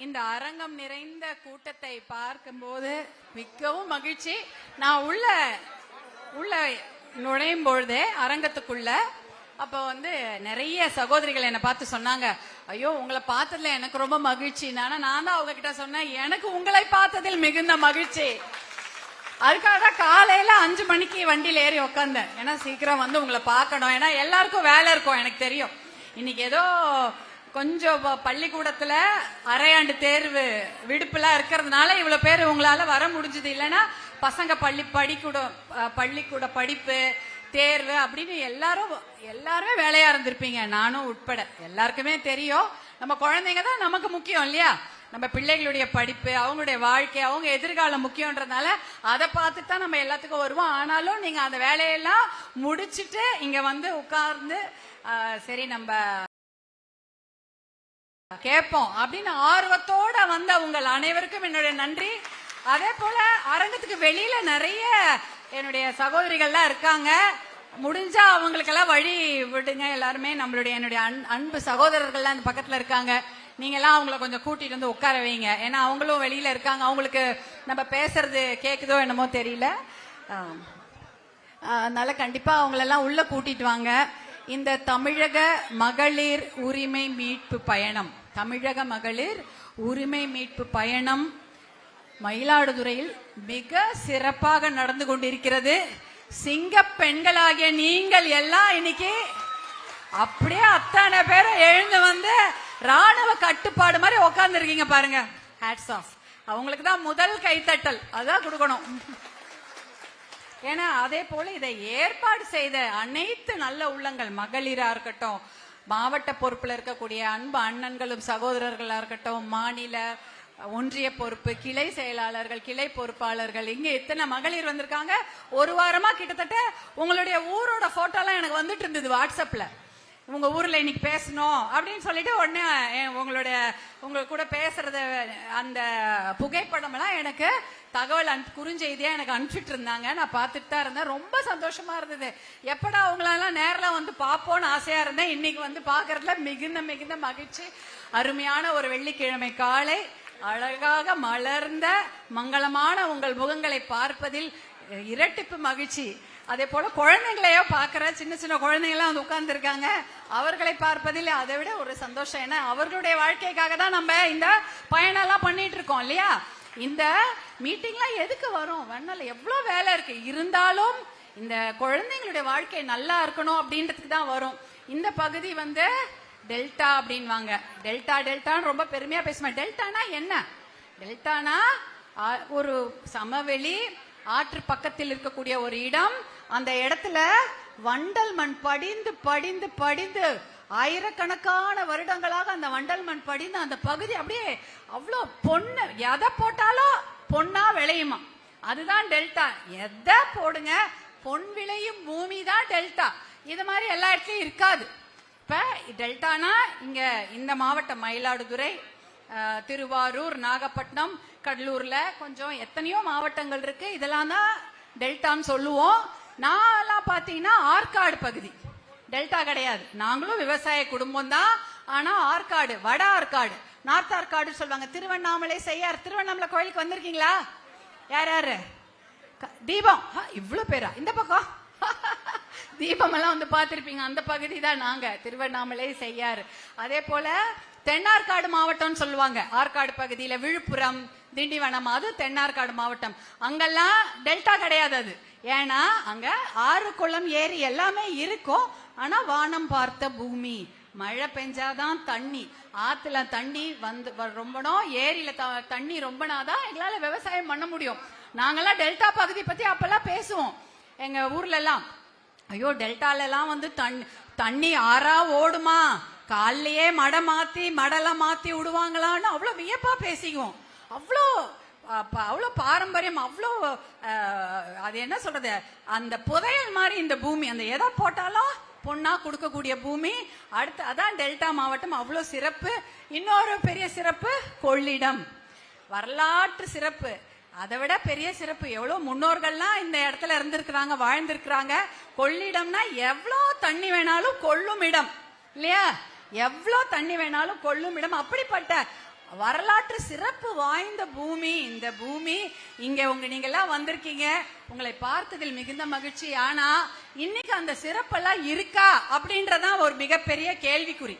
இந்த அரங்கம் நிறைந்த கூட்டத்தை பார்க்கும்போது மிகவும் மகிழ்ச்சி. நான் உள்ள நுழையும் பொழுதே அரங்கத்துக்குள்ள அப்ப நிறைய சகோதரிகள் என்னை பார்த்து சொன்னாங்க, ஐயோ உங்களை பார்த்ததுல எனக்கு ரொம்ப மகிழ்ச்சி. நான் தான் அவங்க கிட்ட சொன்னேன், எனக்கு உங்களை பார்த்ததில் மிகுந்த மகிழ்ச்சி. அதுக்காக தான் காலையில 5 மணிக்கு வண்டியில ஏறி உக்காந்தேன். ஏன்னா சீக்கிரம் உங்களை பார்க்கணும். ஏன்னா எல்லாருக்கும் வேலை இருக்கும், எனக்கு தெரியும். இன்னைக்கு ஏதோ கொஞ்சம் பள்ளிக்கூடத்துல அரையாண்டு தேர்வு விடுப்புலாம் இருக்கிறதுனால இவ்வளவு பேர் உங்களால வர முடிஞ்சது. இல்லைன்னா பசங்க பள்ளிக்கூட படிப்பு தேர்வு அப்படின்னு எல்லாருமே வேலையா இருந்திருப்பீங்க, நானும் உட்பட. எல்லாருக்குமே தெரியும் நம்ம குழந்தைங்க தான் நமக்கு முக்கியம் இல்லையா? நம்ம பிள்ளைகளுடைய படிப்பு, அவங்களுடைய வாழ்க்கை, அவங்க எதிர்காலம் முக்கியன்றதுனால அதை பார்த்துட்டு தான் நம்ம எல்லாத்துக்கும் வருவோம். ஆனாலும் நீங்க அந்த வேலையெல்லாம் முடிச்சுட்டு இங்க உட்கார்ந்து சரி நம்ம கேட்போம் அப்படின்னு ஆர்வத்தோட வந்த உங்கள் அனைவருக்கும் என்னுடைய நன்றி. அதே போல அரங்கத்துக்கு வெளியில நிறைய என்னுடைய சகோதரிகள்லாம் இருக்காங்க. முடிஞ்சா அவங்களுக்கெல்லாம் வழி விடுங்க. எல்லாருமே என்னுடைய அன்பு சகோதரர்கள்லாம் இந்த பக்கத்துல இருக்காங்க. நீங்க எல்லாம் அவங்களை கொஞ்சம் கூட்டிட்டு வந்து உட்கார வைங்க. ஏன்னா அவங்களும் வெளியில இருக்காங்க, அவங்களுக்கு நம்ம பேசுறது கேக்குதோ என்னமோ தெரியல. அதனால கண்டிப்பா அவங்களெல்லாம் உள்ள கூட்டிட்டு வாங்க. இந்த தமிழக மகளிர் உரிமை மீட்பு பயணம், தமிழக மகளிர் உரிமை மீட்பு பயணம் மயிலாடுதுறையில் மிக சிறப்பாக நடந்து கொண்டிருக்கிறது. சிங்க பெண்களாகிய நீங்கள் எல்லாம் இன்னைக்கு அப்படியே அத்தனை பேரும் எழுந்து ராணுவ கட்டுப்பாடு மாதிரி உட்கார்ந்து இருக்கீங்க பாருங்க. Hats off. அவங்களுக்கு தான் முதல் கைத்தட்டல் அதான் கொடுக்கணும். ஏன்னா அதே போல இதை ஏற்பாடு செய்த அனைத்து நல்ல உள்ளங்கள், மகளிரா இருக்கட்டும், மாவட்ட பொறுப்புல இருக்கக்கூடிய அன்பு அண்ணன்களும் சகோதரர்களா இருக்கட்டும், மாநில ஒன்றிய பொறுப்பு, கிளை செயலாளர்கள், கிளை பொறுப்பாளர்கள், இங்க எத்தனை மகளிர் வந்திருக்காங்க. ஒரு வாரமா கிட்டத்தட்ட உங்களுடைய ஊரோட போட்டோ எல்லாம் எனக்கு வந்துட்டு இருந்தது வாட்ஸ்அப்ல. உங்க ஊர்ல இன்னைக்கு பேசணும் அப்படின்னு சொல்லிட்டு உடனே உங்க கூட பேசுறத அந்த புகைப்படம் எல்லாம் எனக்கு தகவல் குறுஞ்செய்தியா எனக்கு அனுப்பிச்சிட்டு இருந்தாங்க. நான் பார்த்துட்டு தான் இருந்தேன். ரொம்ப சந்தோஷமா இருந்தது. எப்படா அவங்களெல்லாம் நேரில் பார்ப்போன்னு ஆசையா இருந்தேன். இன்னைக்கு பாக்குறதுல மிகுந்த மகிழ்ச்சி. அருமையான ஒரு வெள்ளிக்கிழமை காலை, அழகாக மலர்ந்த மங்களமான உங்கள் முகங்களை பார்ப்பதில் இரட்டிப்பு மகிழ்ச்சி. அதே போல குழந்தைங்களையோ பார்க்கிற சின்ன குழந்தைங்களாம் உட்கார்ந்து இருக்காங்க, அவர்களை பார்ப்பதில் அதை விட ஒரு சந்தோஷம். ஏன்னா அவர்களுடைய வாழ்க்கைக்காக தான் நம்ம இந்த பயணம் எல்லாம் பண்ணிட்டு இருக்கோம் இல்லையா? இந்த மீட்டிங்லாம் எதுக்கு வரும்? வண்ணல எவ்வளவு வேலை இருக்கு, இருந்தாலும் இந்த குழந்தைங்களுடைய வாழ்க்கை நல்லா இருக்கணும் அப்படின்றதுக்கு தான் வரும். இந்த பகுதி டெல்டா அப்படின்வாங்க. டெல்டான்னு ரொம்ப பெருமையா பேசுவேன். டெல்டானா என்ன? டெல்டானா ஒரு சமவெளி, ஆற்று பக்கத்தில் இருக்கக்கூடிய ஒரு இடம். அந்த இடத்துல வண்டல் மண் படிந்து ஆயிரக்கணக்கான வருடங்களாக அந்த வண்டல் மண் படிந்து அந்த பகுதி அப்படியே அவ்வளோ பொண்ணு, எதை போட்டாலும் பொண்ணா விளையுமா. அதுதான் டெல்டா. எதை போடுங்க பொன் விளையும் பூமி தான் டெல்டா. இது மாதிரி எல்லா இடத்துலயும் இருக்காது. இப்ப டெல்டானா இங்க இந்த மாவட்டம் மயிலாடுதுறை, திருவாரூர், நாகப்பட்டினம், கடலூர்ல கொஞ்சம் எத்தனையோ மாவட்டங்கள் இருக்கு. இதெல்லாம் தான் டெல்டான்னு சொல்லுவோம். நான் பாத்தீங்கன்னா ஆற்காடு பகுதி, டெல்டா கிடையாது. நாங்களும் விவசாய குடும்பம் தான். ஆனா ஆற்காடு, வட ஆற்காடு, நார்த் ஆற்காடு சொல்லுவாங்க. திருவண்ணாமலை செய்யார், திருவண்ணாமலை கோயிலுக்கு வந்திருக்கீங்களா? யாரு? தீபம். இவ்வளவு பேரா? இந்த பக்கம் தீபம் எல்லாம் பார்த்திருப்பீங்க. அந்த பகுதி தான் நாங்க, திருவண்ணாமலை செய்யாறு. அதே போல தென்னார்காடு மாவட்டம் சொல்லுவாங்க. ஆற்காடு பகுதியில விழுப்புரம், திண்டிவனம், அது தென்னார்காடு மாவட்டம். அங்கெல்லாம் டெல்டா கிடையாது. அது ஏன்னா அங்க ஆறு, குளம், ஏரி எல்லாமே இருக்கும். ஆனா வானம் பார்த்த பூமி, மழை பெஞ்சாதான் தண்ணி, ஆத்துல தண்ணி ரொம்பணும், ஏரியில தண்ணி ரொம்பனாதான் எங்களால விவசாயம் பண்ண முடியும். நாங்கெல்லாம் டெல்டா பகுதி பத்தி அப்பெல்லாம் பேசுவோம் எங்க ஊர்ல எல்லாம். ஐயோ டெல்டால எல்லாம் தண்ணி ஆறா ஓடுமா, காலையே மடலாம் மாத்தி விடுவாங்களான்னு அவ்வளவு வியப்பா பேசிக்குவோம். அவ்வளோ பாரம்பரியம், அவ்வளோ அது என்ன சொல்றது, அந்த புதையல் மாதிரி இந்த பூமி. அந்த எதை போட்டாலும் பொண்ணா கொடுக்கக்கூடிய பூமி. அடுத்து அதான் டெல்டா மாவட்டம். அவ்வளோ சிறப்பு. இன்னொரு பெரிய சிறப்பு கொள்ளிடம், வரலாற்று சிறப்பு. அதை விட பெரிய சிறப்பு, எவ்வளவு முன்னோர்கள்லாம் இந்த இடத்துல இருந்திருக்கிறாங்க, வாழ்ந்திருக்கிறாங்க. கொள்ளிடம்னா எவ்வளோ தண்ணி வேணாலும் கொள்ளும் இடம் இல்லையா? எவ்வளோ தண்ணி வேணாலும் கொள்ளும் இடம். அப்படிப்பட்ட வரலாற்று சிறப்பு வாய்ந்த பூமி இந்த பூமி. இங்க நீங்க எல்லாம் வந்திருக்கீங்க, உங்களை பார்த்ததில் மிகுந்த மகிழ்ச்சி. ஆனா இன்னைக்கு அந்த சிறப்பெல்லாம் இருக்கா அப்படின்றதான் ஒரு மிகப்பெரிய கேள்விக்குறி.